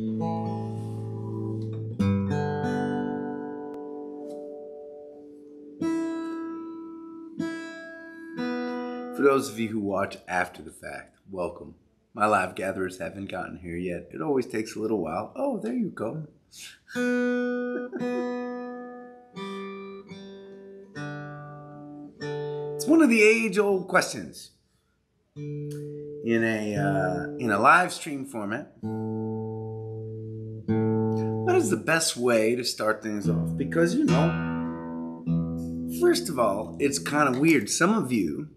For those of you who watch after the fact, welcome. My live gatherers haven't gotten here yet. It always takes a little while. Oh, there you go. It's one of the age-old questions in a live stream format. What is the best way to start things off? Because, you know, first of all, it's kind of weird. Some of you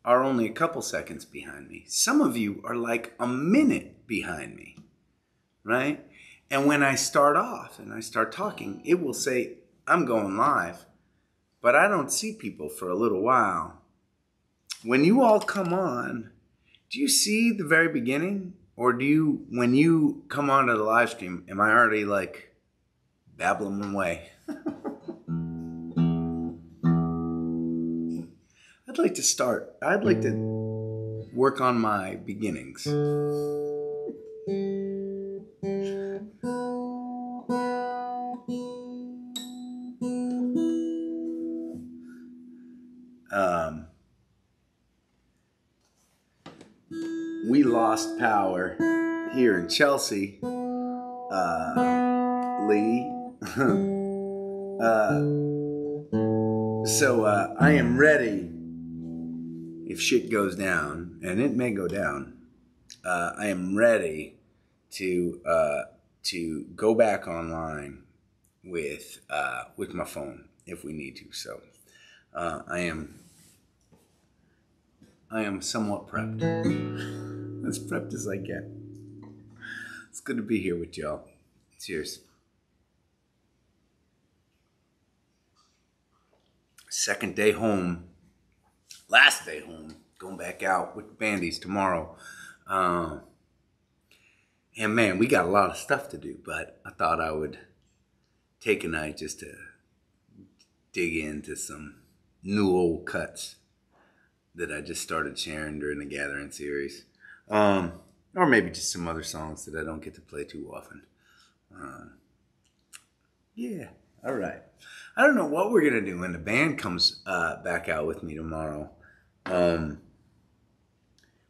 are only a couple seconds behind me. Some of you are like a minute behind me, right? And when I start off and I start talking, it will say, I'm going live, but I don't see people for a little while. When you all come on, do you see the very beginning? Or do you, when you come onto the live stream, am I already like babbling away? I'd like to start. I'd like to work on my beginnings. We lost power here in Chelsea. Lee. So I am ready if shit goes down, and it may go down. I am ready to go back online with my phone if we need to. So I am somewhat prepped. As prepped as I get. It's good to be here with y'all. Cheers. Second day home. Last day home. Going back out with the bandies tomorrow. And man, we got a lot of stuff to do, but I thought I would take a night just to dig into some new old cuts that I just started sharing during the Gathering series. Or maybe just some other songs that I don't get to play too often. Yeah, all right. I don't know what we're going to do when the band comes back out with me tomorrow.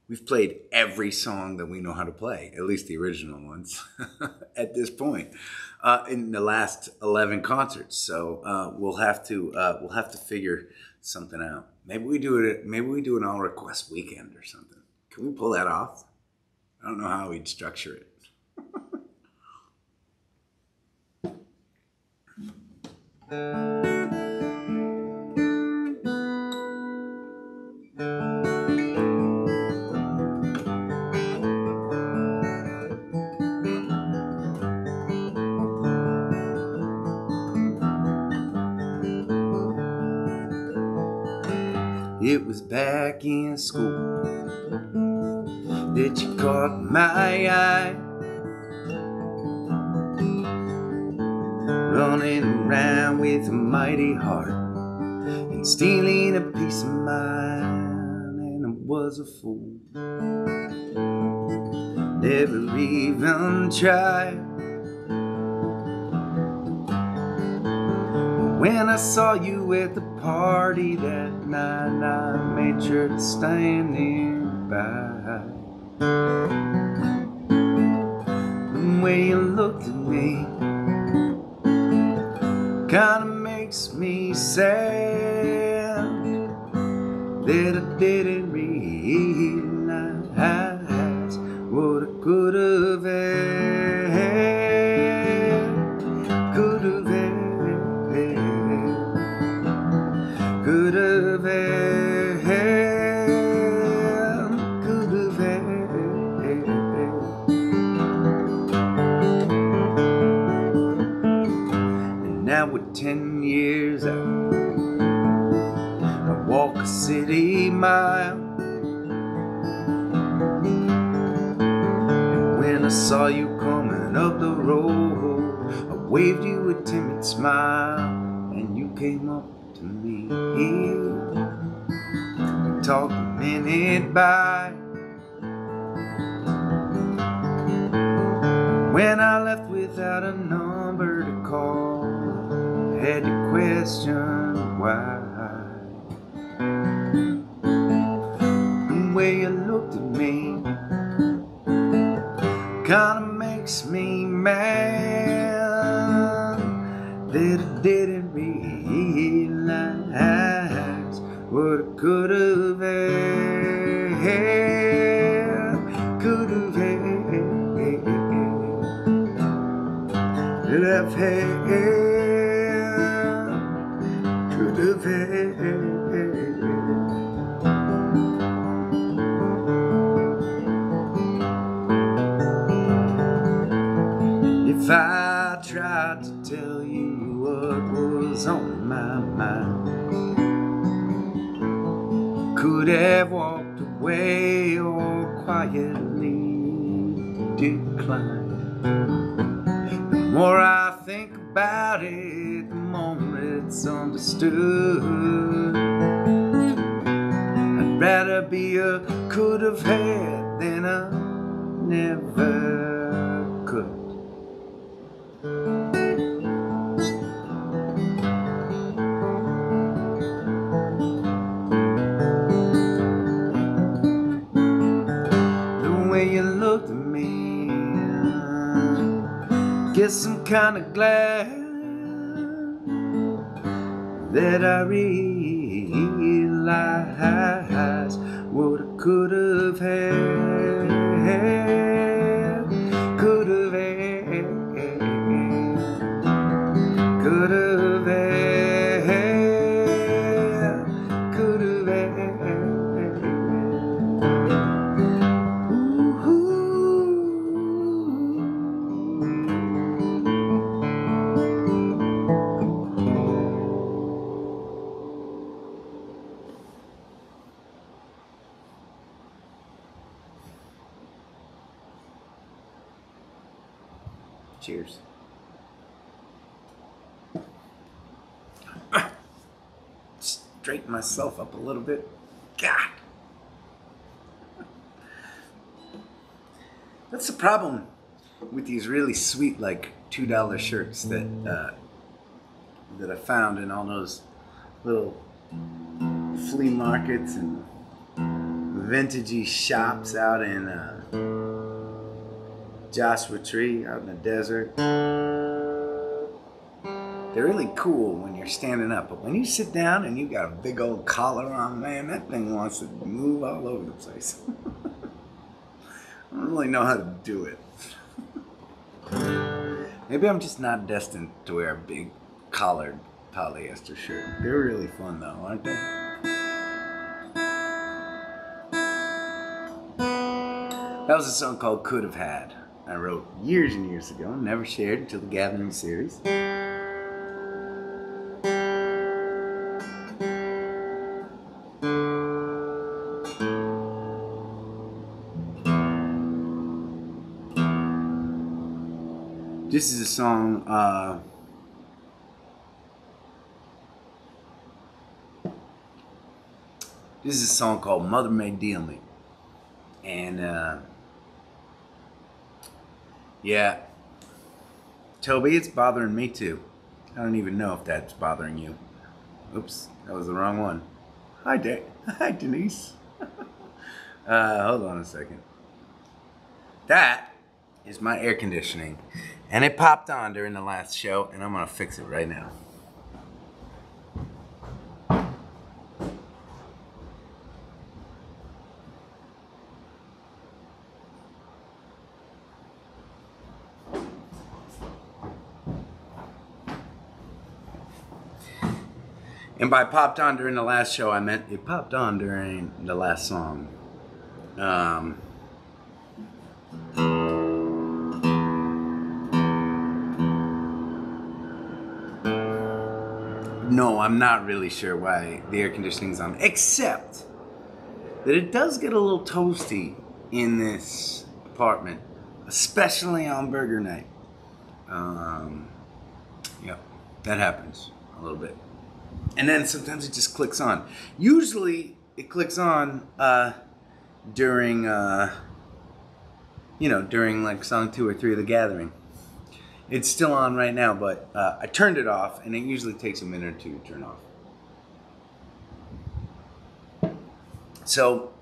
We've played every song that we know how to play, at least the original ones, at this point, in the last 11 concerts. So we'll have to figure something out. Maybe we do it. Maybe we do an all request weekend or something. Can we pull that off? I don't know how we'd structure it. It was back in school that you caught my eye, running around with a mighty heart and stealing a piece of mine. And I was a fool, never even tried. When I saw you at the party that night, I made sure to stand nearby. The way you looked at me kinda makes me sad that I didn't realize what I could have had, could have had. Could have had, could have had. And now we're 10 years out. I walk a city mile. And when I saw you coming up the road, I waved you a timid smile, and you came up to me. We talked a minute by. When I left without a number to call, I had to question why. The way you looked at me kinda makes me mad that I didn't realize what I could have had, could have had, that I've had, could have had. If I tried to tell you what was on my mind, could have walked away or quietly declined. The more I think about it, the more it's understood. I'd rather be a could have had than a never could. You looked at me, guess I'm kinda glad that I realized what I could have had, could have had, could have had, could have had. Cheers. Straighten myself up a little bit. God. That's the problem with these really sweet, like $2 shirts that that I found in all those little flea markets and vintagey shops out in Joshua Tree out in the desert. They're really cool when you're standing up, but when you sit down and you got a big old collar on, man, that thing wants to move all over the place. I don't really know how to do it. Maybe I'm just not destined to wear a big collared polyester shirt. They're really fun though, aren't they? That was a song called Could Have Had. I wrote years and years ago, never shared until the Gathering series. This is a song, this is a song called Mother May Deal Me. And, yeah, Toby, it's bothering me too. I don't even know if that's bothering you. Oops, that was the wrong one. Hi, Hi, Denise. Hold on a second. That is my air conditioning. And it popped on during the last show, and I'm gonna fix it right now. And by popped on during the last show, I meant it popped on during the last song. No, I'm not really sure why the air conditioning's on, except that it does get a little toasty in this apartment, especially on burger night. Yeah, that happens a little bit. And then sometimes it just clicks on. Usually it clicks on during you know, during like song 2 or 3 of The Gathering. It's still on right now, but I turned it off, and it usually takes a minute or two to turn off. So,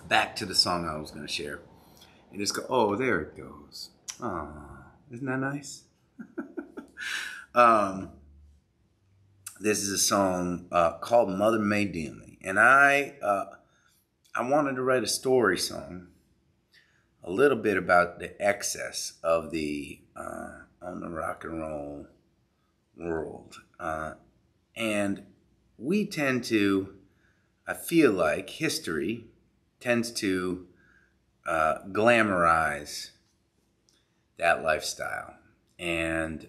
back to the song I was going to share. And just go, oh, there it goes. Oh, isn't that nice? This is a song called Mother May Dimly. And I wanted to write a story song a little bit about the excess of the on the rock and roll world. And we tend to, I feel like history tends to glamorize that lifestyle. And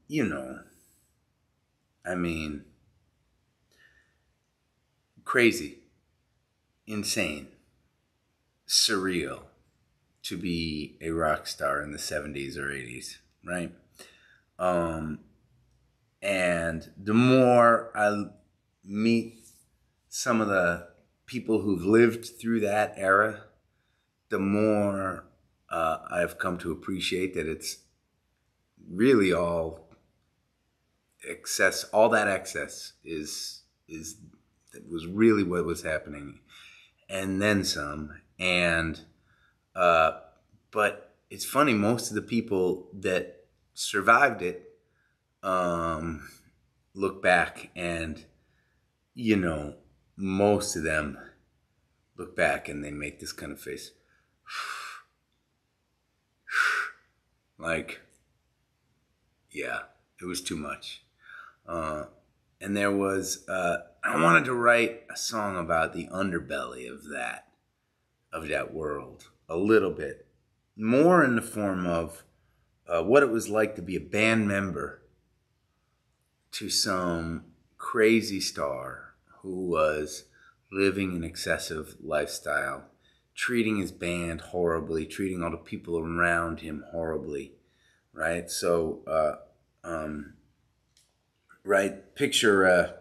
you know, I mean, crazy, insane, surreal to be a rock star in the 70s or 80s, right? And the more I meet some of the people who've lived through that era, the more I've come to appreciate that it's really all excess. All that excess that was really what was happening, and then some. And but it's funny, most of the people that survived it look back, and you know, most of them look back and they make this kind of face, like, yeah, it was too much. And there was I wanted to write a song about the underbelly of that world, a little bit more in the form of what it was like to be a band member to some crazy star who was living an excessive lifestyle, treating his band horribly, treating all the people around him horribly, right? So, right, picture a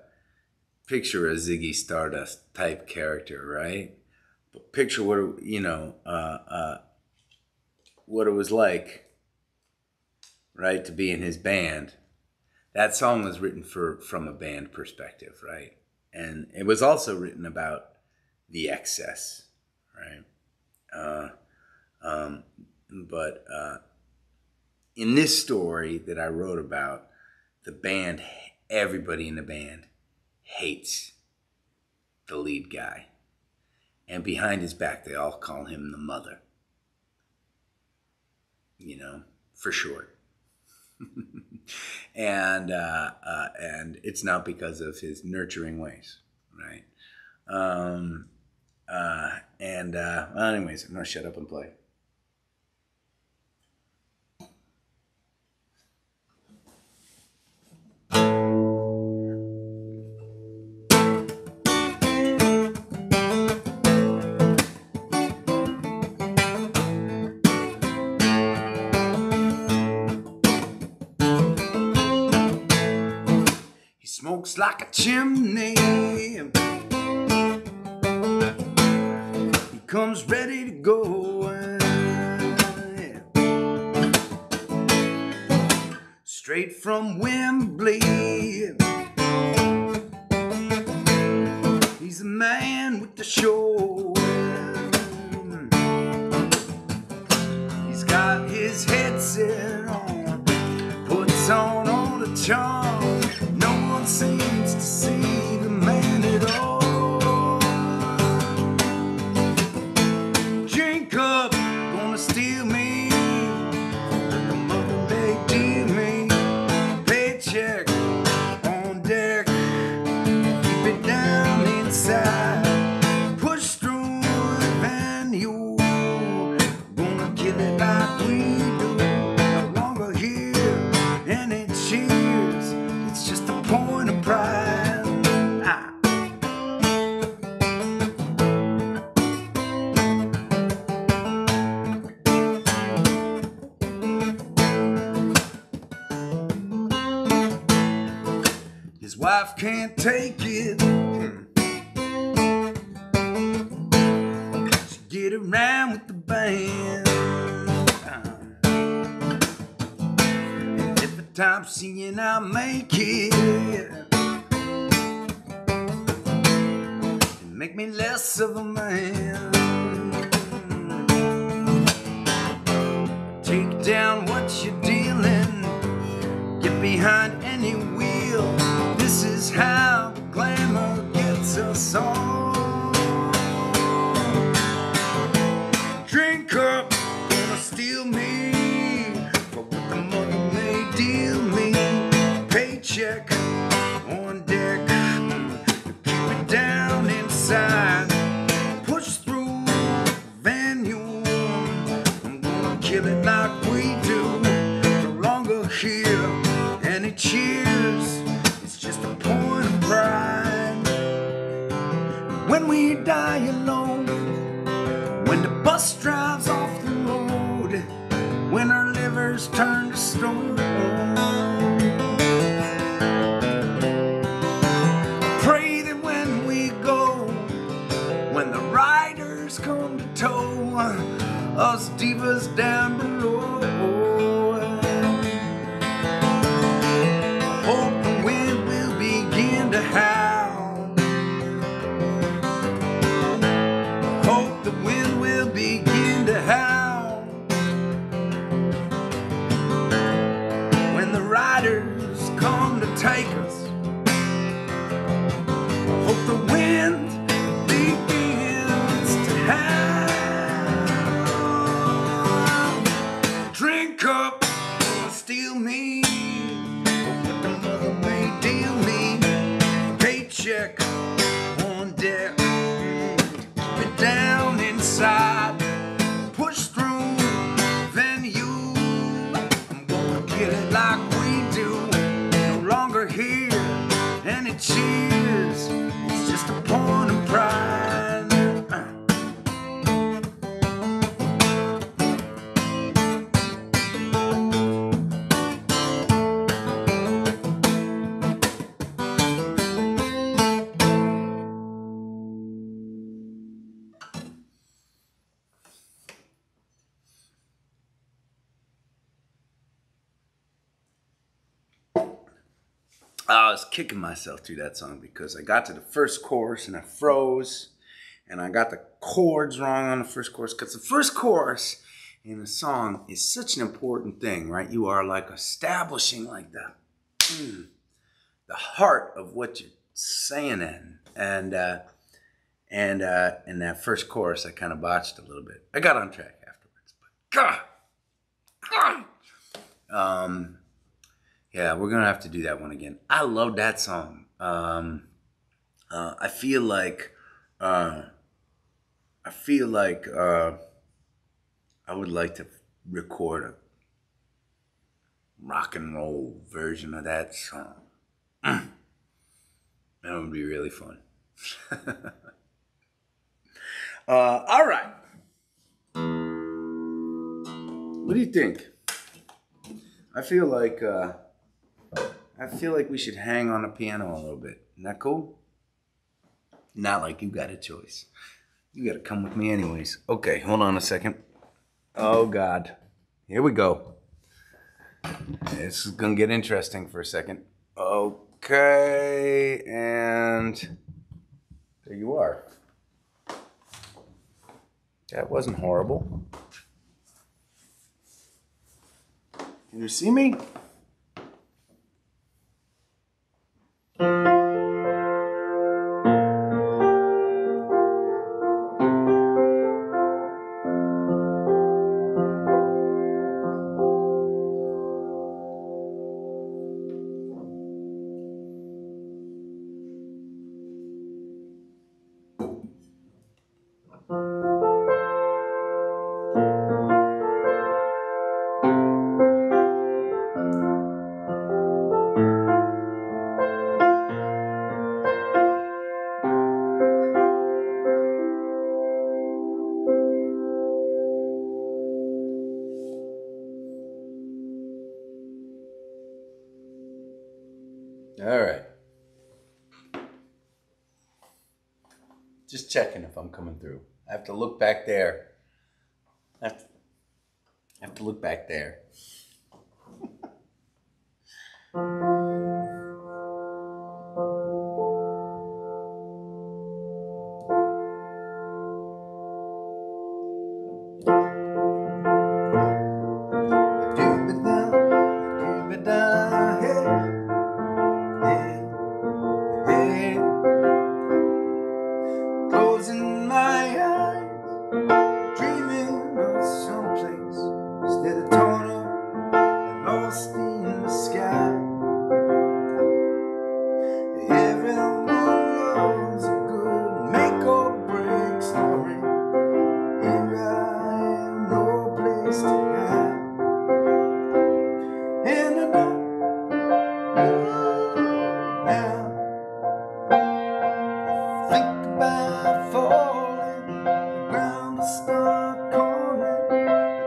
Ziggy Stardust type character, right? But picture what, you know, what it was like, right, to be in his band. That song was written from a band perspective, right? And it was also written about the excess, right? But in this story that I wrote about, the band, everybody in the band hates the lead guy. And behind his back, they all call him the mother. You know, for short. And it's not because of his nurturing ways, right? Well, anyways, I'm gonna shut up and play. Smokes like a chimney. He comes ready to go. Straight from Wembley. He's a man with the show. He's got his headset on, puts on all the charm. Seems to see the man at all. Drink up, gonna steal me. The mother may deal me. Paycheck on deck. Keep it down inside. Push through the venue. Gonna kill it like we do. No longer here, and it cheers. It's just a point of pride. His wife can't take it. get around with the band. And if the time seeing I make it, make me less of a man. Take down what you're dealing, get behind any wheel. This is how glamour gets us all. Drink up, gonna steal me for what the mother may deal me. Paycheck on deck, keep it down inside. Push through venue, I'm gonna kill it like we do. No longer hear any cheers, it's just a point of pride. When we die alone, when the bus drives off the road, when our livers turn to stone, pray that when we go, when the riders come to tow us divas down below, hope the wind will begin to howl. Hope the wind will begin to howl when the riders come to take us. Hope the wind begins to howl. Drink up, steal me, what the mother may deal me. Paycheck on deck, keep it down inside. Push through venue, I'm gonna get it like we do. No longer hear any cheers, it's just a point of pride. I was kicking myself through that song because I got to the first chorus and I froze, and I got the chords wrong on the first chorus, because the first chorus in a song is such an important thing, right? You are like establishing like the heart of what you're saying in, and in that first chorus I kind of botched a little bit. I got on track afterwards, but yeah, we're gonna have to do that one again. I love that song. I feel like I would like to record a rock and roll version of that song. That would be really fun. All right. What do you think? I feel like we should hang on the piano a little bit. Isn't that cool? Not like you got a choice. You got to come with me anyways. Okay, hold on a second. Oh, God. Here we go. This is going to get interesting for a second. Okay, and there you are. That wasn't horrible. Can you see me? All right. Just checking if I'm coming through. I have to look back there. I have to look back there. Closing my eyes, dreaming of someplace instead of torn up and lost in the sky. Everyone loves a good make or break story. Here I am, no place to hide, and I don't now think about falling, the ground will start calling.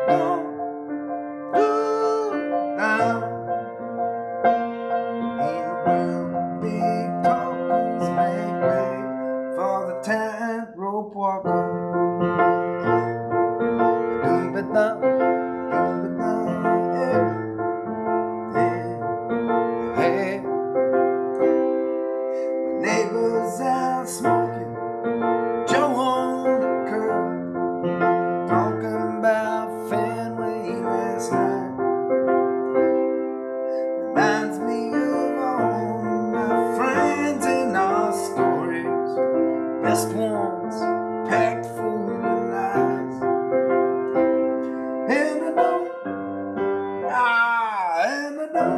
Don't look down. In the world, big talkers make way for the tightrope walker. Doom-ba-dum, doom-ba-dum, yeah, yeah, yeah. My neighbor's out smoking, Joe on the curb, talking about Fenway last night. Reminds me of all my friends and our stories, best ones packed full of lies. And I know, and I know,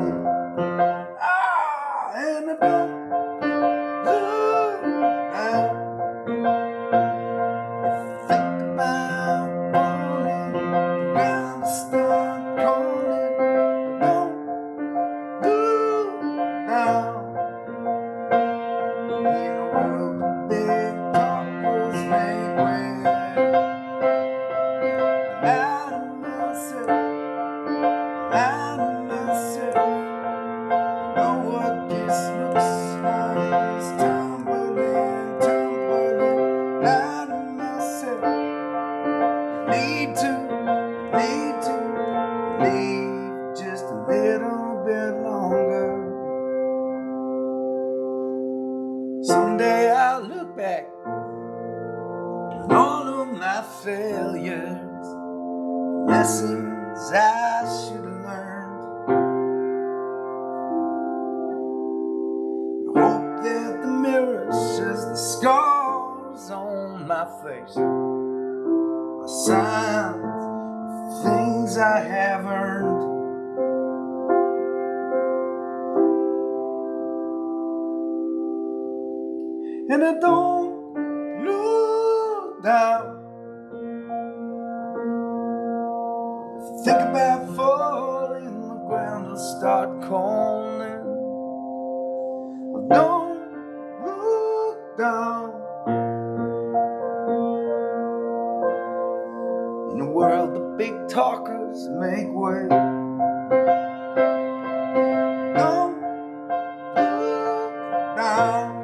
and I know. Think about falling, the ground will start calling. Don't look down. In a world of big talkers make way. I lie to myself, lie to myself. You know what this looks like? It's tumbling, tumbling. Lie to myself. Need to leave just a little bit longer. Someday I'll look back on all of my failures, lessons I should have learned. I hope that the mirror says the scars on my face are signs of things I have earned. And I don't look down. Think about falling, the ground will start calling. I don't look down. In a world the big talkers make way. Don't look down.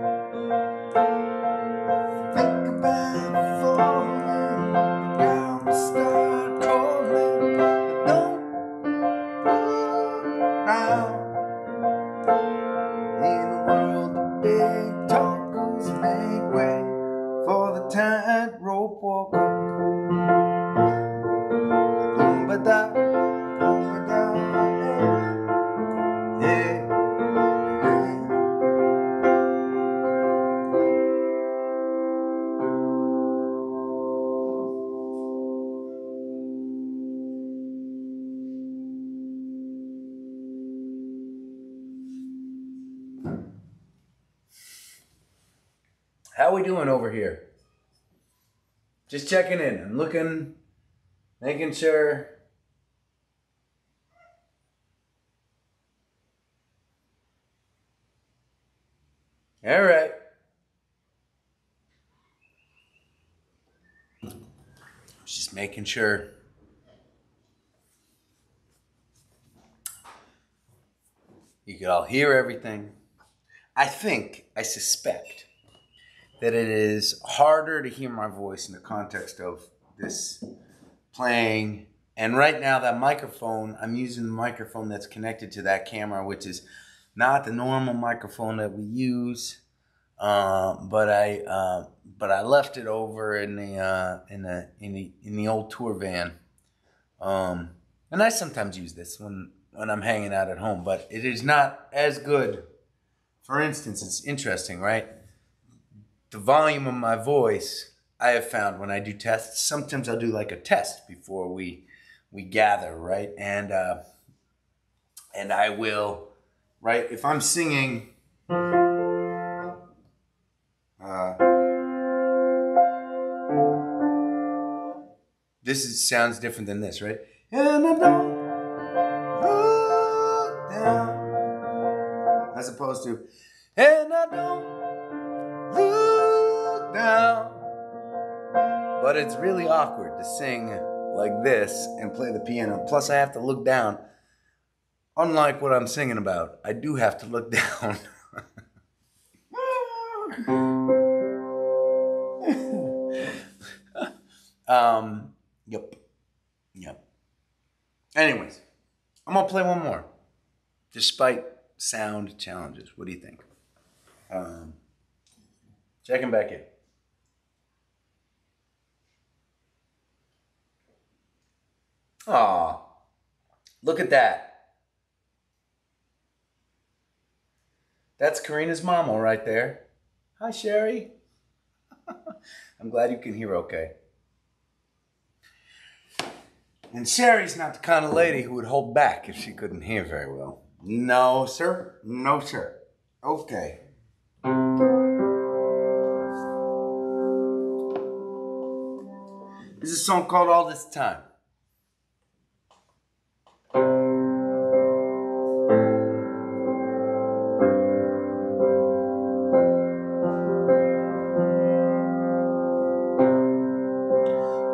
Think about falling, the ground will start calling. Don't look down. In a world the big talkers make way for the tightrope walker. Boom-ba-da, boom-ba-da, yeah, yeah. How we doing over here? Just checking in. I'm looking, making sure. All right. Just making sure. You could all hear everything. I suspect that it is harder to hear my voice in the context of this playing. And right now that microphone, I'm using the microphone that's connected to that camera, which is not the normal microphone that we use. But I left it over in the old tour van. And I sometimes use this when I'm hanging out at home, but it is not as good. For instance, it's interesting, right? The volume of my voice, I have found when I do tests, sometimes I'll do like a test before we gather, right? And I will, right? If I'm singing, sounds different than this, right? And I don't look down, as opposed to, and I don't look down. But it's really awkward to sing like this and play the piano. Plus, I have to look down. Unlike what I'm singing about, I do have to look down. Yep. Anyways, I'm gonna play one more, despite sound challenges. What do you think? Checking back in. Aw, look at that. That's Karina's mama right there. Hi, Sherry. I'm glad you can hear okay. And Sherry's not the kind of lady who would hold back if she couldn't hear very well. No, sir. No, sir. Okay. This is a song called All This Time.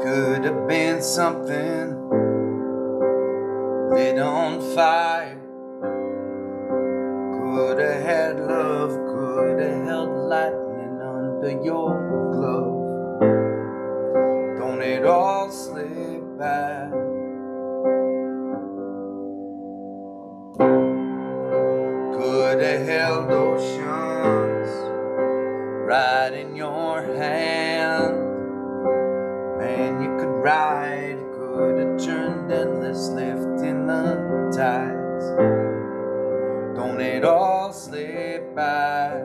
Could have been something lit on fire. Could have had love, could have held lightning under your glove. Don't it all slip by? Could have held oceans right in your hand. Man, you could ride, could have turned endless, lift in the tides. Don't it all slip by?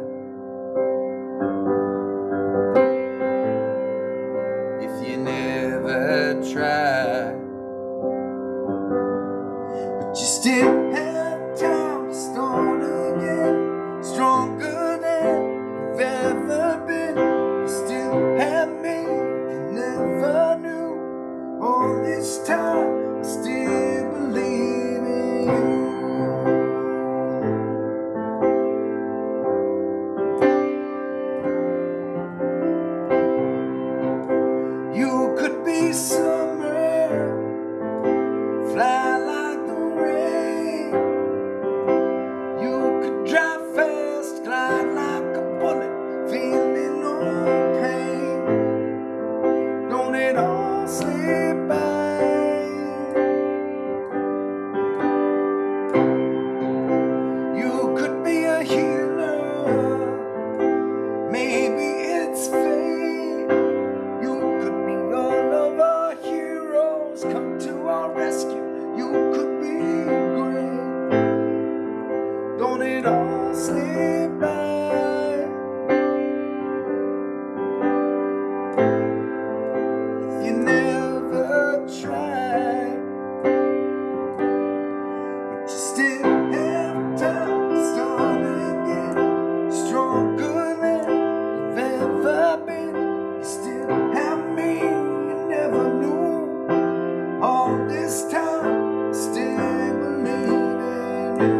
If you never try, but you still have time to start again, stronger than you've ever been. You still have me, you never knew. All this time, I still believe in you. You could be somewhere, fly like the rain. You could drive fast, glide like a bullet, feeling no pain. Don't it all slip by? You could be a healer, maybe it's fate. You could be all of our heroes, come to our rescue. You could be great. Don't it all slip by? If you never try, but you still have time to start again, stronger than you've ever been. You still have me, you never knew. All this time, I still believe in you.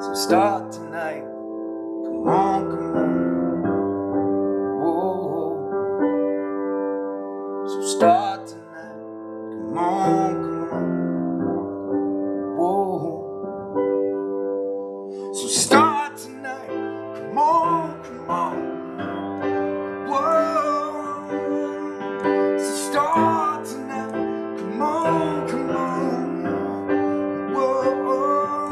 So start tonight. Come on, come on. Whoa. come on, come on. Whoa. So start tonight, come on, come on. Whoa. So start tonight, come on, come on. Whoa.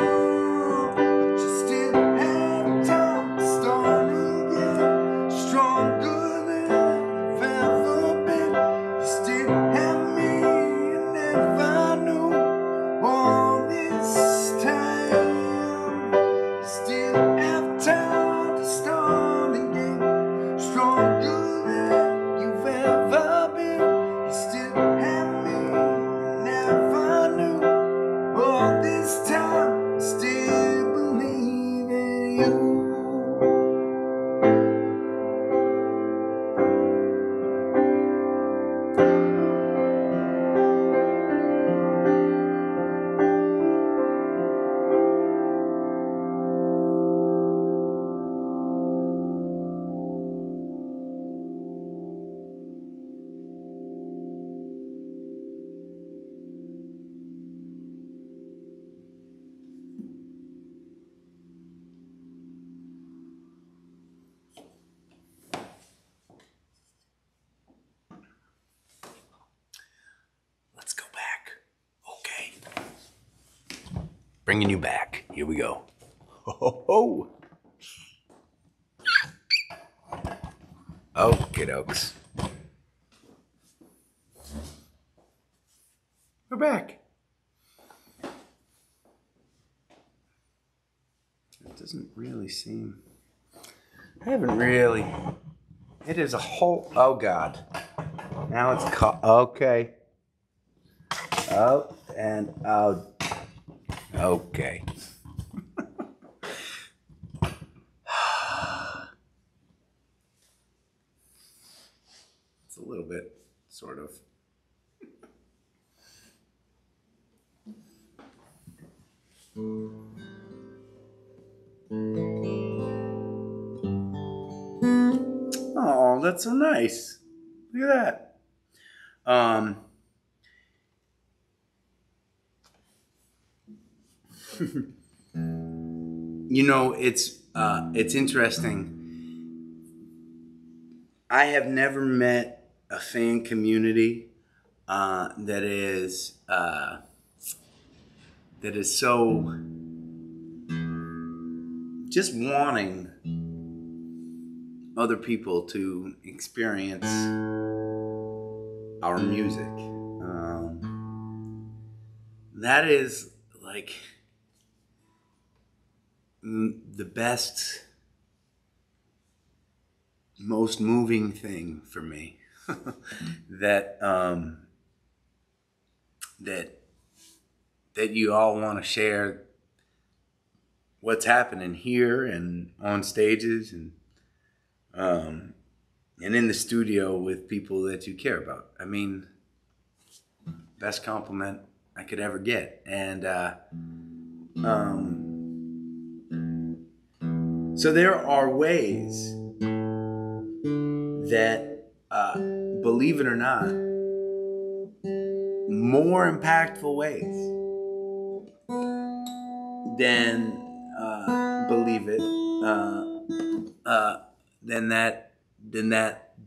But you still have time to start again. Stronger than you've ever been. You still have me, and if I knew all this time, you still have time to start again. Stronger than you've ever been. You still have me, and if I knew all this time, I still believe in you. Let's go back. Okay. Bringing you back. Here we go. Ho, ho, ho. Okie dokes. We're back. It doesn't really seem... I haven't really... It is a whole... Oh, God. Now it's caught... Okay. Oh, and oh. Okay. It's a little bit, sort of. Oh, that's so nice. Look at that. You know, it's interesting. I have never met a fan community that is so just wanting other people to experience our music. That is like the best, most moving thing for me. that you all want to share what's happening here and on stages and in the studio with people that you care about. I mean, best compliment I could ever get. And so there are ways that, believe it or not, more impactful ways than believe it, than that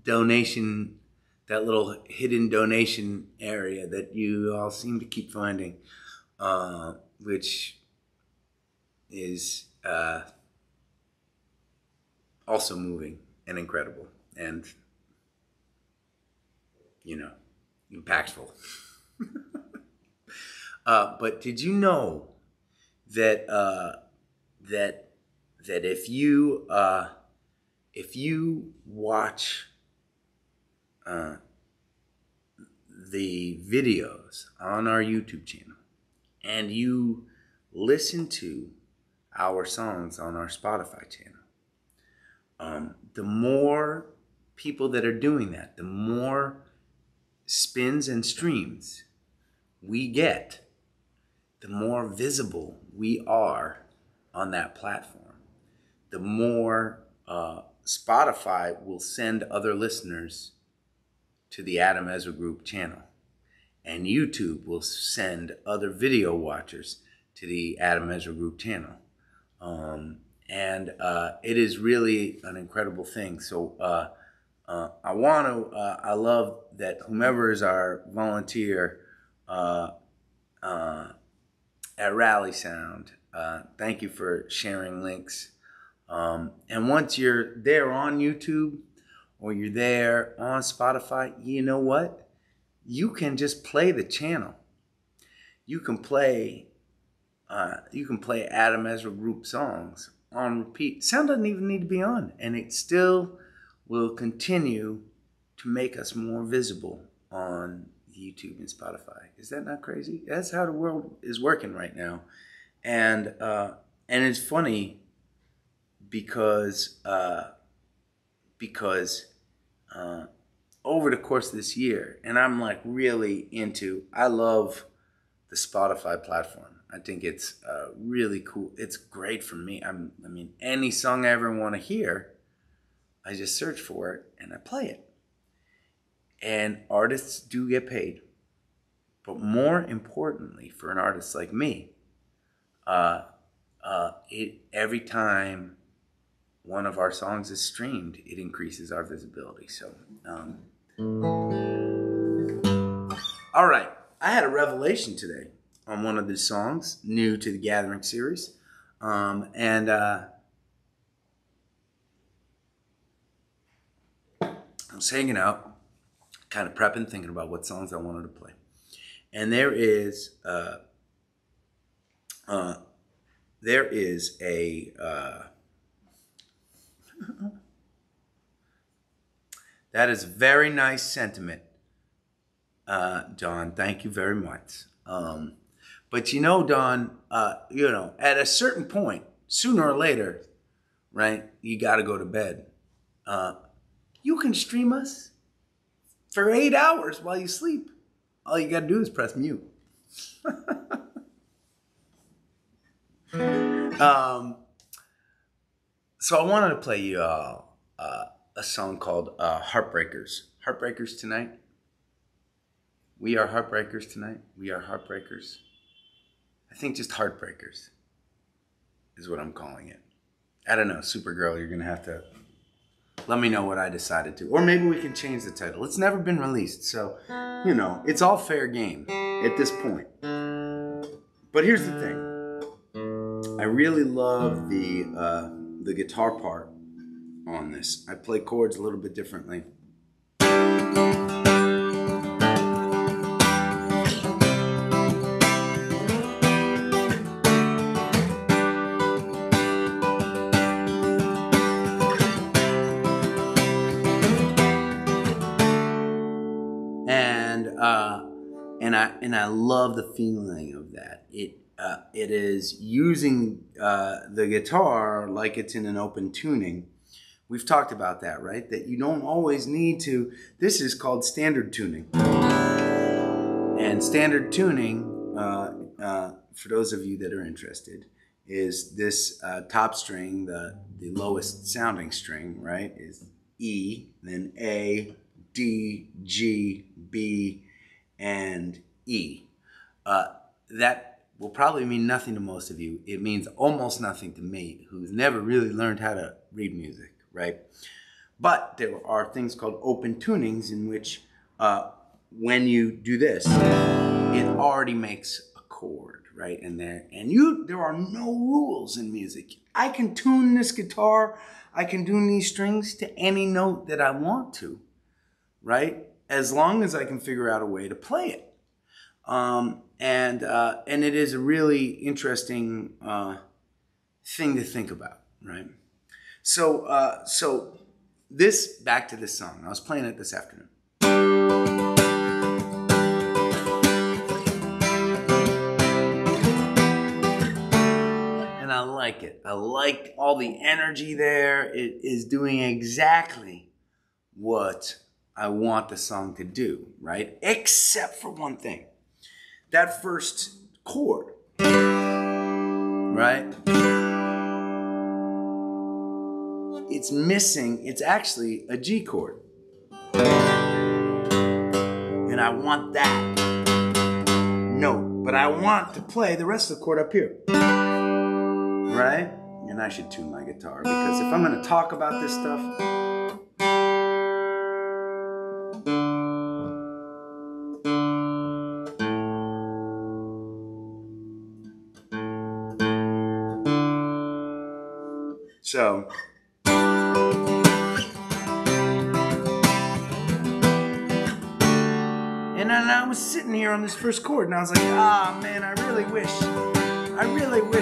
donation, that little hidden donation area that you all seem to keep finding, which is also moving and incredible and, you know, impactful. But did you know that that if you watch the videos on our YouTube channel and you listen to our songs on our Spotify channel, the more people that are doing that, the more spins and streams we get, the more visible we are on that platform, the more Spotify will send other listeners to the Adam Ezra Group channel. And YouTube will send other video watchers to the Adam Ezra Group channel. It is really an incredible thing. So I love that whomever is our volunteer at Rally Sound, thank you for sharing links. And once you're there on YouTube or you're there on Spotify, you know what? You can just play the channel. You can play Adam Ezra Group songs on repeat. Sound doesn't even need to be on, and it still will continue to make us more visible on YouTube and Spotify. Is that not crazy? That's how the world is working right now, and it's funny because over the course of this year, and I'm like really I love the Spotify platform. I think it's really cool. It's great for me. I mean, any song I ever want to hear, I just search for it and I play it. And artists do get paid. But more importantly, for an artist like me, every time one of our songs is streamed, it increases our visibility. So, all right. I had a revelation today on one of the songs, new to the Gathering series. I was hanging out, kind of prepping, thinking about what songs I wanted to play. And there is a that is very nice sentiment, Don. Thank you very much. But you know, Don, at a certain point, sooner or later, right, you got to go to bed. You can stream us for 8 hours while you sleep. All you got to do is press mute. So I wanted to play you a song called Heartbreakers. Heartbreakers tonight. We are heartbreakers tonight. We are heartbreakers. I think just heartbreakers is what I'm calling it. I don't know, Supergirl, you're going to have to let me know what I decided to. Or maybe we can change the title. It's never been released, so, it's all fair game at this point. But here's the thing. I really love the guitar part on this. I play chords a little bit differently. And I love the feeling of that. It is using the guitar like it's in an open tuning. We've talked about that, right? That you don't always need to. This is called standard tuning. And standard tuning, for those of you that are interested, is this top string, the lowest sounding string, right? Is E, then A, D, G, B, and E. That will probably mean nothing to most of you. It means almost nothing to me, who's never really learned how to read music, right? But there are things called open tunings in which when you do this, it already makes a chord, right? There are no rules in music. I can tune this guitar, I can tune these strings to any note that I want to, right? As long as I can figure out a way to play it. And it is a really interesting thing to think about, right? So back to this song. I was playing it this afternoon. And I like it. I like all the energy there. It is doing exactly what I want the song to do, right? Except for one thing. That first chord, right? It's missing, it's actually a G chord. And I want that but I want to play the rest of the chord up here. Right? And I should tune my guitar, because if I'm going to talk about this stuff, so and then I was sitting here on this first chord, and I was like, ah, man, I really wish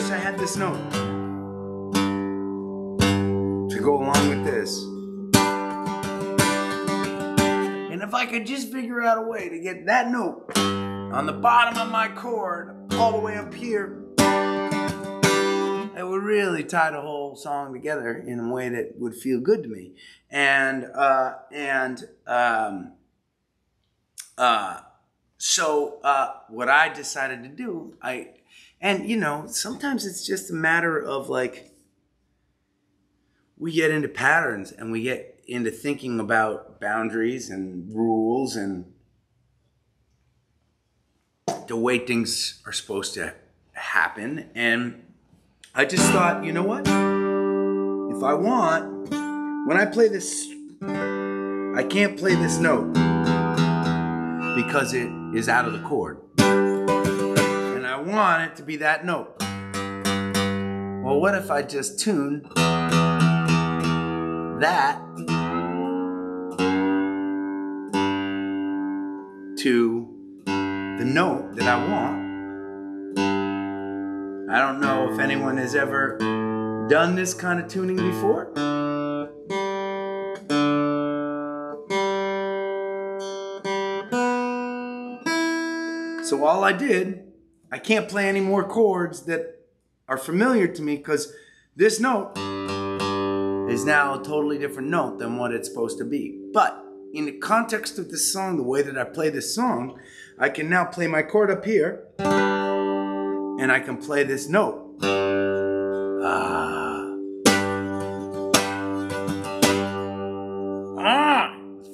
I had this note to go along with this. And if I could just figure out a way to get that note on the bottom of my chord all the way up here, it would really tie the whole song together in a way that would feel good to me. So what I decided to do, and you know, sometimes it's just a matter of like, we get into patterns and we get into thinking about boundaries and rules and the way things are supposed to happen. And I just thought, you know what? If I want, when I play this, I can't play this note because it is out of the chord. And I want it to be that note. Well, what if I just tune that to the note that I want? I don't know if anyone has ever done this kind of tuning before. So all I did, I can't play any more chords that are familiar to me, because this note is now a totally different note than what it's supposed to be. But in the context of this song, the way that I play this song, I can now play my chord up here, and I can play this note. It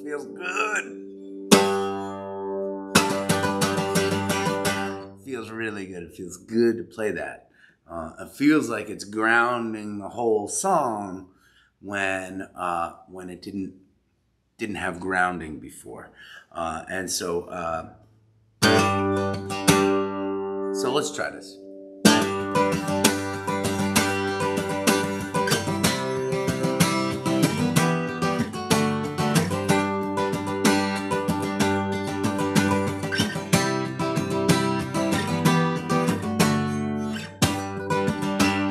feels good. It feels really good. It feels good to play that. It feels like it's grounding the whole song when it didn't have grounding before. So let's try this.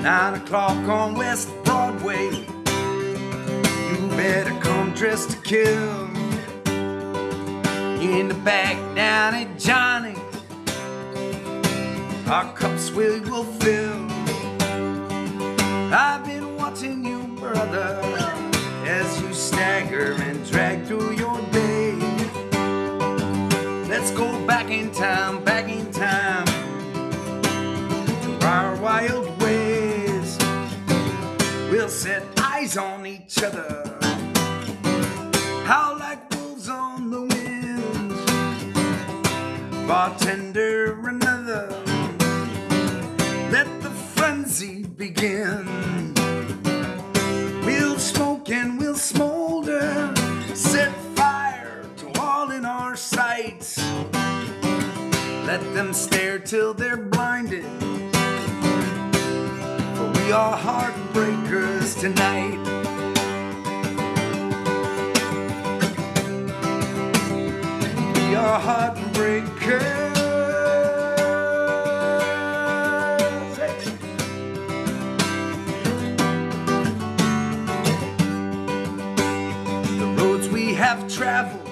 Nine o'clock on West Broadway. You better come dressed to kill. In the back down at Johnny's, our cups we will fill. I've been watching you, brother, as you stagger and drag through your day. Let's go back in time to our wild ways. We'll set eyes on each other, howl like wolves on the wind. Bartender, another, let the frenzy begin. We'll smoke and we'll smolder, set fire to all in our sights. Let them stare till they're blinded, for we are heartbreakers tonight. We are heartbreakers. The roads we have traveled,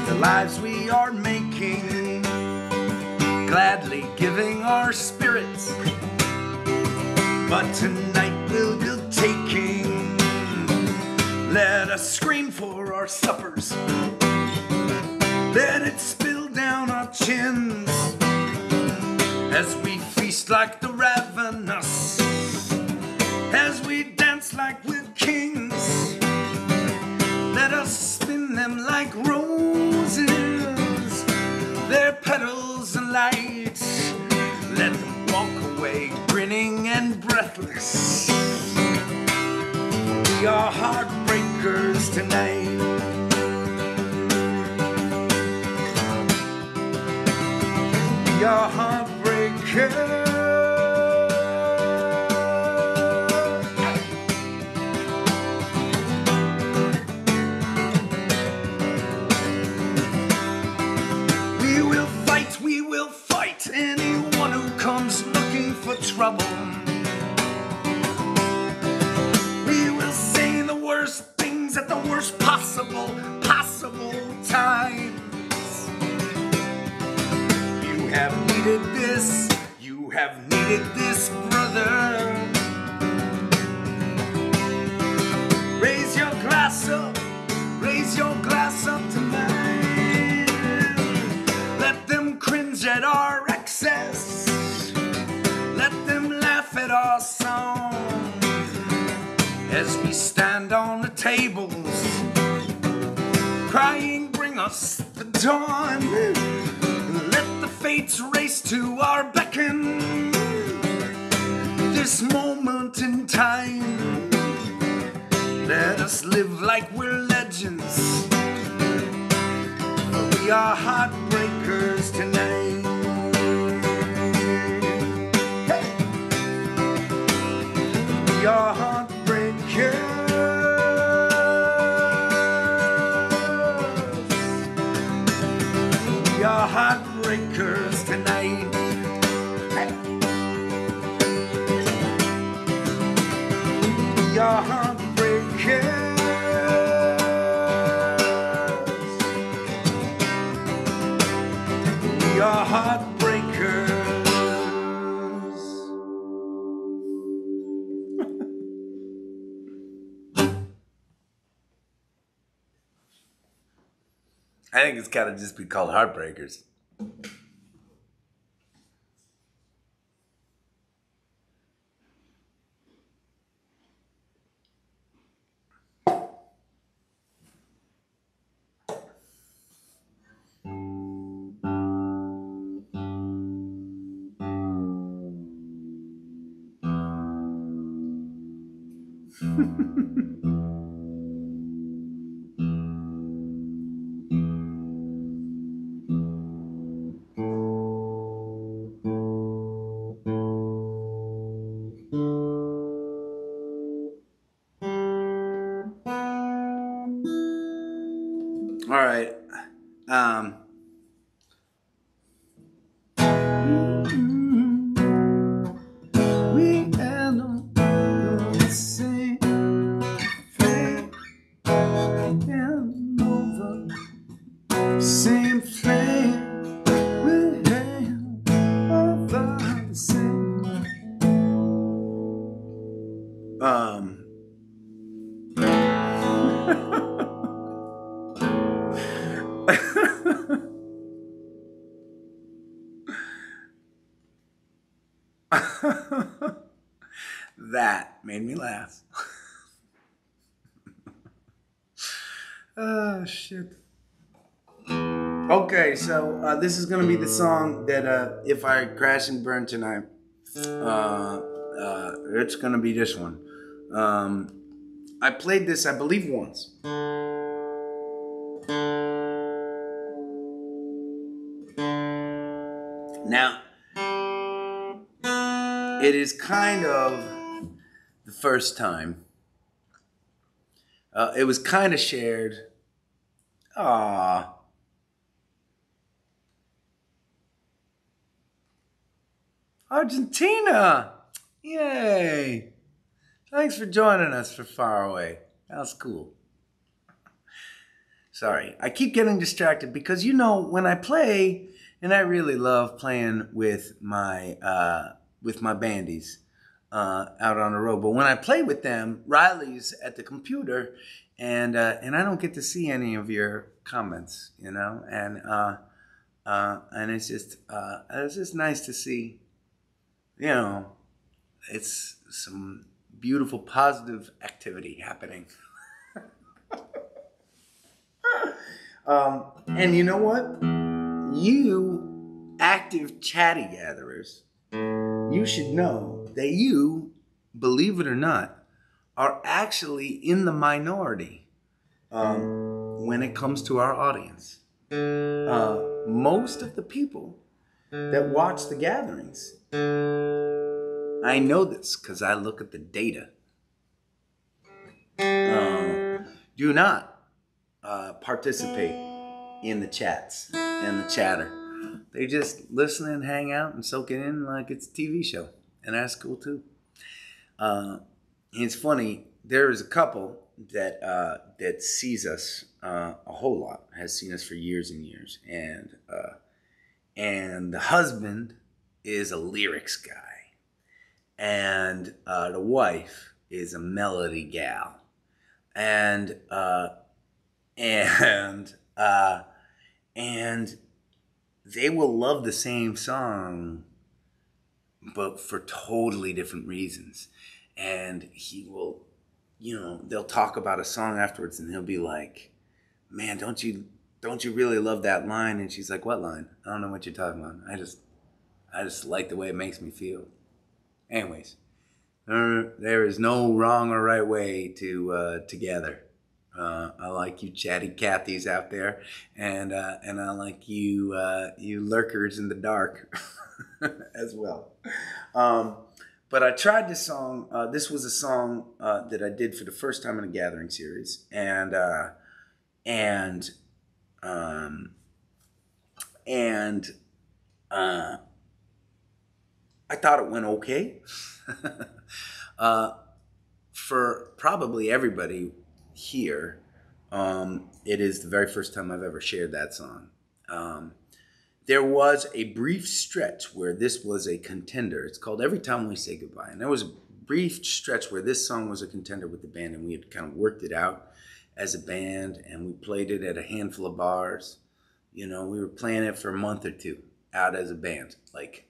the lives we are making, gladly giving our spirits, but tonight we'll be taking. Let us scream for our suppers, let it spill down our chins, as we feast like the ravenous, as we dance like we're kings. Let us spin them like roses, their petals heartbreakers tonight. We are heartbreakers. We will fight anyone who comes looking for trouble. We will say the worst things at the worst possible times. You have needed this, brother. Raise your glass up tonight. At our excess, let them laugh at our song as we stand on the tables, crying, bring us the dawn. Let the fates race to our beckon. This moment in time, let us live like we're legends. We are heartbreakers tonight. We are heartbreakers. We are heartbreakers tonight. We are heartbreakers. We are heartbreakers. I think it's gotta just be called Heartbreakers. All right. We end on the same flame, and over same flame. We end over the same. That made me laugh. Oh, shit. Okay, so this is going to be the song that if I crash and burn tonight, it's going to be this one. I played this, I believe, once. Now, it is kind of the first time. It was kind of shared. Aww. Argentina! Yay! Thanks for joining us for Far Away. That was cool. Sorry, I keep getting distracted because, you know, when I play, and I really love playing with my bandies out on the road, but when I play with them, Riley's at the computer, and I don't get to see any of your comments, you know, and it's just nice to see, you know, it's some beautiful positive activity happening. And you know what? You active chatty gatherers, you should know that you, believe it or not, are actually in the minority. when it comes to our audience. Most of the people that watch the gatherings, I know this because I look at the data, do not participate in the chats and the chatter. They just listen and hang out and soak it in like it's a TV show. And that's cool too. It's funny, there is a couple that sees us a whole lot, has seen us for years and years. And the husband is a lyrics guy. And the wife is a melody gal. And they will love the same song, but for totally different reasons. And he will, they'll talk about a song afterwards, and he'll be like, "Man, don't you really love that line?" And she's like, "What line? I don't know what you're talking about. I just like the way it makes me feel." Anyways, there is no wrong or right way to gather. I like you chatty Cathys out there, and I like you lurkers in the dark as well. But I tried this song. This was a song that I did for the first time in a gathering series, and I thought it went okay. For probably everybody here, it is the very first time I've ever shared that song. There was a brief stretch where this was a contender. It's called Every Time We Say Goodbye. And there was a brief stretch where this song was a contender with the band, and we had kind of worked it out as a band, and we played it at a handful of bars. We were playing it for a month or two out as a band, like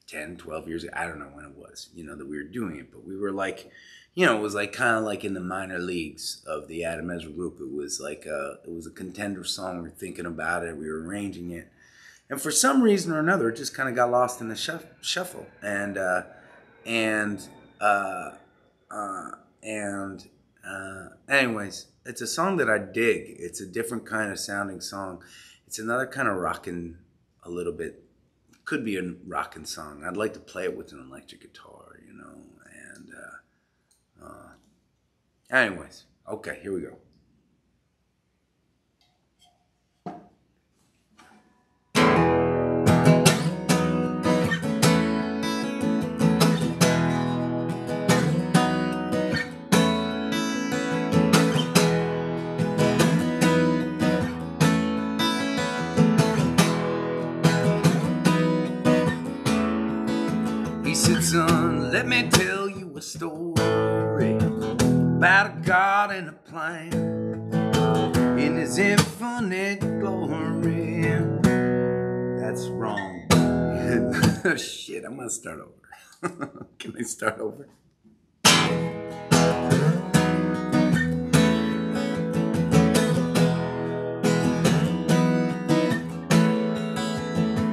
10, 12 years ago. I don't know when it was, that we were doing it, but we were like, it was like kind of like in the minor leagues of the Ezra group. It was like it was a contender song. We were thinking about it. We were arranging it. And for some reason or another, it just kind of got lost in the shuffle. Anyways, it's a song that I dig. It's a different kind of sounding song. It's another kind of rockin', a little bit. Could be a rockin' song. I'd like to play it with an electric guitar, anyways, okay, here we go. He said, "Son, let me tell you a story about a God and a plan in His infinite glory." That's wrong. Shit, I'm gonna start over. Can I start over?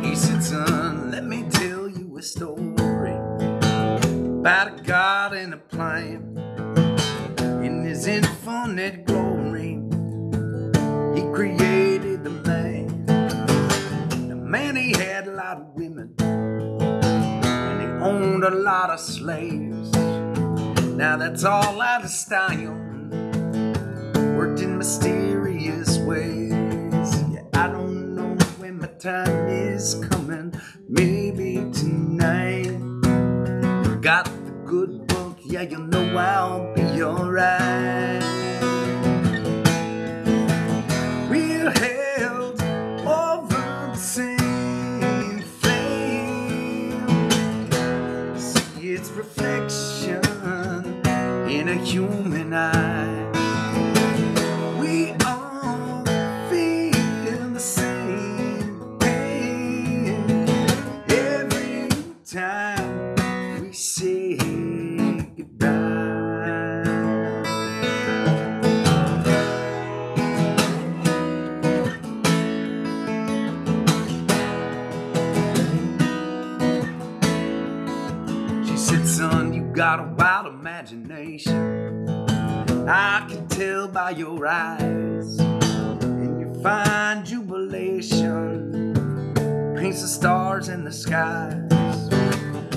He said, "Son, let me tell you a story about a God and a plan. In His infinite glory, He created the man. The man, he had a lot of women, and he owned a lot of slaves. Now that's all out of style, worked in mysterious ways. Yeah, I don't know when my time is coming, maybe tonight. Got the good book, yeah, you know I'll be alright. We're held over the same flame. See its reflection in a human eye. We all feel the same pain every time we say got a wild imagination, I can tell by your eyes, and you find jubilation paints the stars in the skies.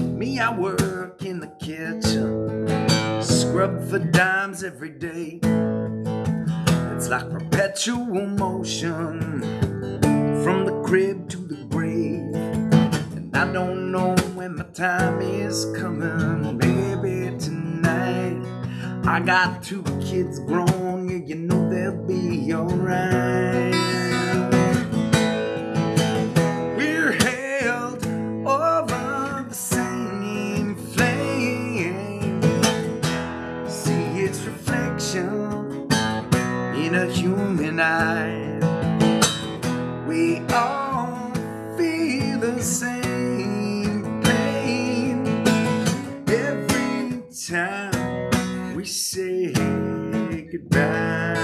Me, I work in the kitchen, scrub for dimes every day. It's like perpetual motion from the crib to the grave. And I don't know when my time is coming. Maybe tonight. I got 2 kids grown, yeah, you know they'll be alright. We're held over the same flame. See its reflection in a human eye. We all feel the same pain every time we say goodbye.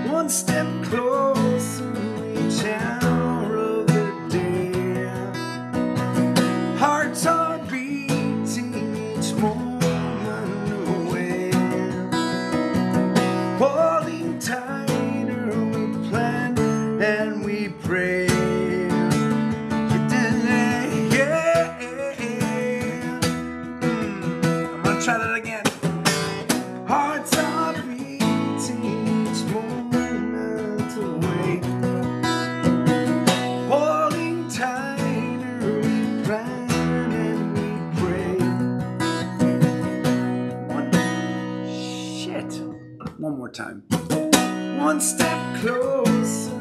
One step closer, each hour of the day. Hearts are beating each moment away. Holding tighter, we plan and we pray. I'm gonna try that again. Hearts are beating each moment away. Holding tighter, we plan and we pray. One more time. One step closer,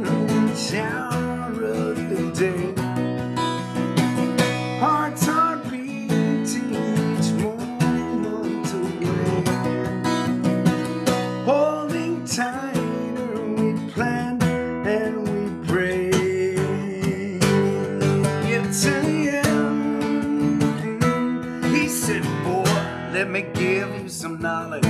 each hour of the day. Hearts are beating each moment away. Holding tighter, we plan and we pray. It's an end. He said, boy, let me give you some knowledge.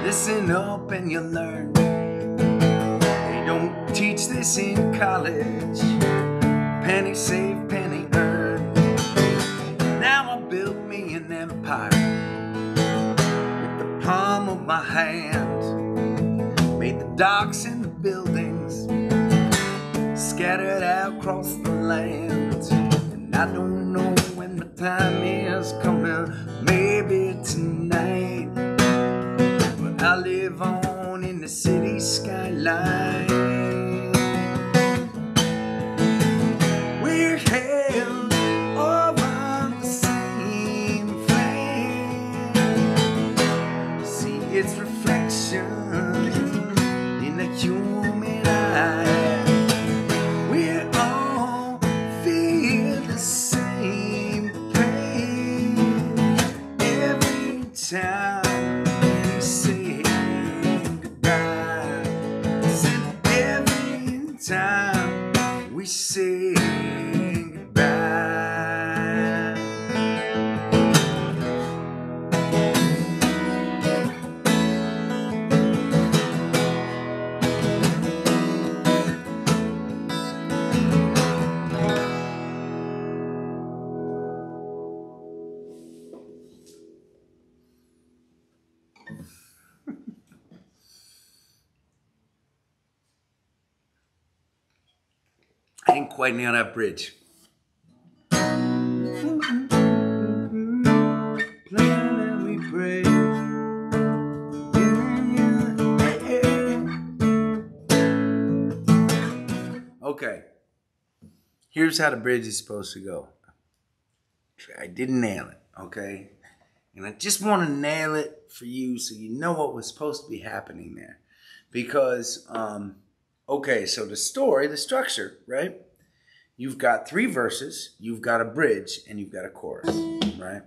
Listen up and you'll learn. They don't teach this in college. Penny saved, penny earned. Now I built me an empire with the palm of my hand. Made the docks and the buildings scattered out across the land. And I don't know when the time is coming. Maybe tonight. I live on in the city skyline. We're held over the same flame. See its reflection in the human eye. We all feel the same pain every time. Time we say goodbye. I ain't quite near that bridge. Plan and we pray. Okay. Here's how the bridge is supposed to go. I didn't nail it, okay? And I just want to nail it for you so you know what was supposed to be happening there. Because, okay, so the story, the structure, right? You've got 3 verses, you've got a bridge, and you've got a chorus, right?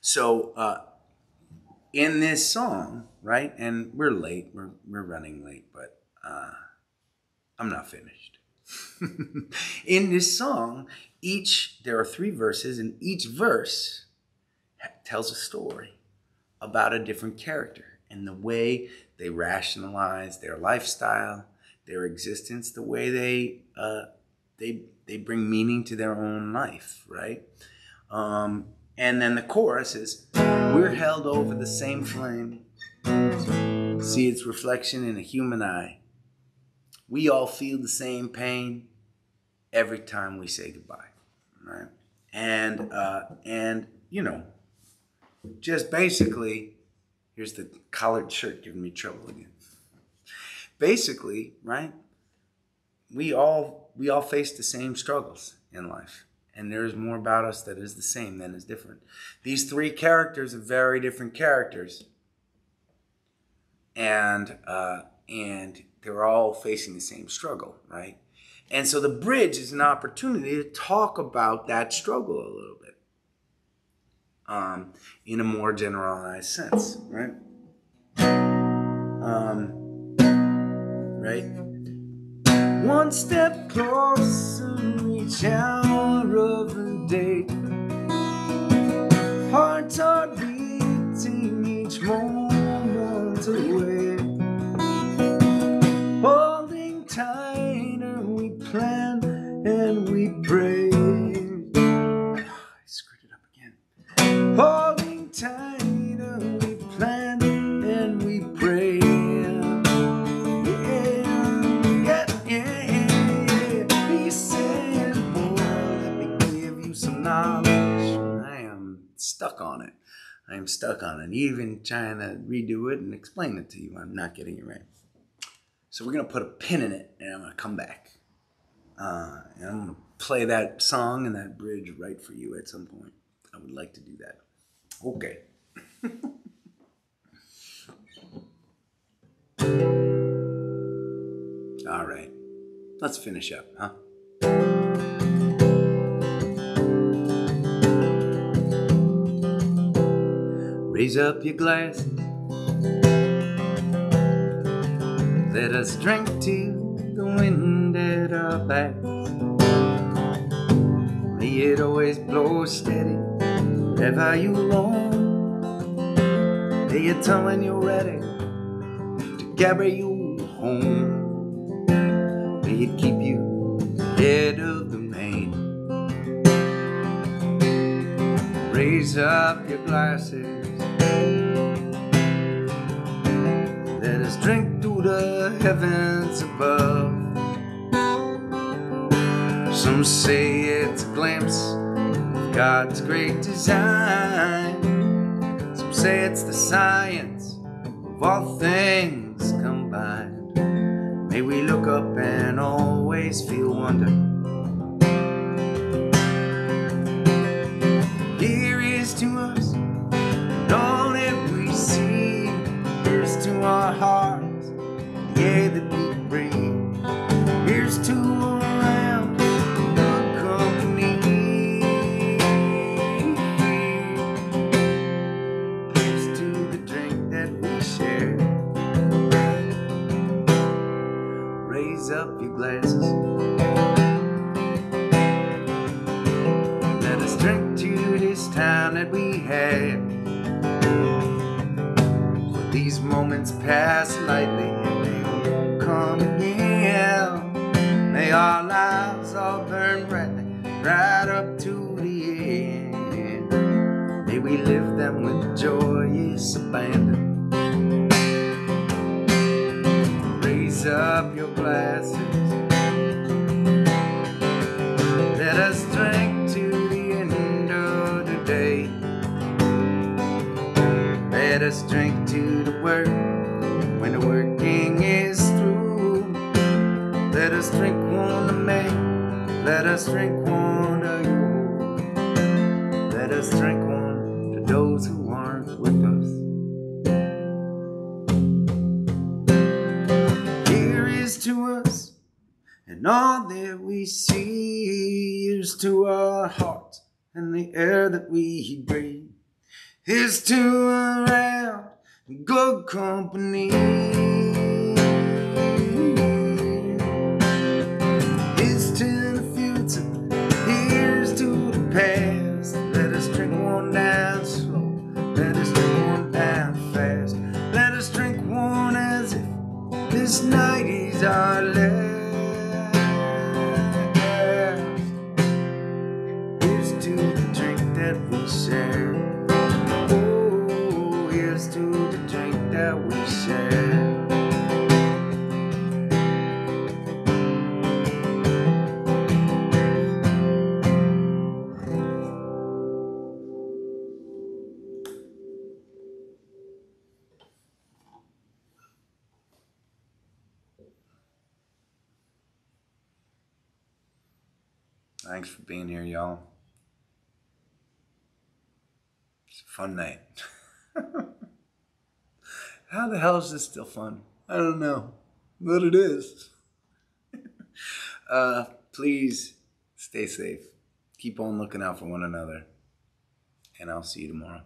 So, in this song, right? And we're late, we're running late, but I'm not finished. In this song, there are 3 verses, and each verse tells a story about a different character and the way They rationalize their lifestyle, their existence, the way they bring meaning to their own life, right? And then the chorus is, we're held over the same flame, see its reflection in a human eye. We all feel the same pain every time we say goodbye, right? And you know, just basically, here's the collared shirt giving me trouble again. Basically, right? We all face the same struggles in life, and there is more about us that is the same than is different. These three characters are very different characters, and they're all facing the same struggle, right? And so the bridge is an opportunity to talk about that struggle a little bit, in a more generalized sense, right? Right? One step closer to each hour of the day. Hearts are beating each moment away. Holding tighter, we plan and we pray. I screwed it up again. Holding tighter, we plan and we pray. He said, boy, let me give you some knowledge. I am stuck on it. I am stuck on it. Even trying to redo it and explain it to you, I'm not getting it right. So we're going to put a pin in it, and I'm going to come back. And I'm going to play that song and that bridge right for you at some point. I would like to do that. Okay. All right. Let's finish up, huh? Raise up your glass. Let us drink to the wind at our backs. May it always blow steady wherever you roam. Lay your tongue when you're ready to carry you home. May it keep you ahead of the rain. Raise up your glasses. Let us drink to the heavens above. Some say it's a glimpse of God's great design. Some say it's the science of all things combined. May we look up and always feel wonder. Here is to us and all that we see. Here's to our hearts, the air that we breathe. Here's to around good company. Here's to the drink that we share. Raise up your glasses. Let us drink to this time that we had. For these moments pass lightly and they won't come again. May our lives all burn brightly right up to the end. May we live them with joyous abandon. Raise up your glasses. Let us drink to the end of the day. Let us drink to the work when the working is through. Let us drink one to me. Let us drink one to you. Let us drink one to those who aren't with us. Here is to us and all that we see. Here's to our hearts and the air that we breathe. Here's to around good company. Here's to the future. Here's to the past. Let us drink one down slow. Let us drink one down fast. Let us drink one that we share. Oh, here's to the drink that we share. Thanks for being here, y'all. It's a fun night. How the hell is this still fun? I don't know, but it is. Please stay safe. Keep on looking out for one another. And I'll see you tomorrow.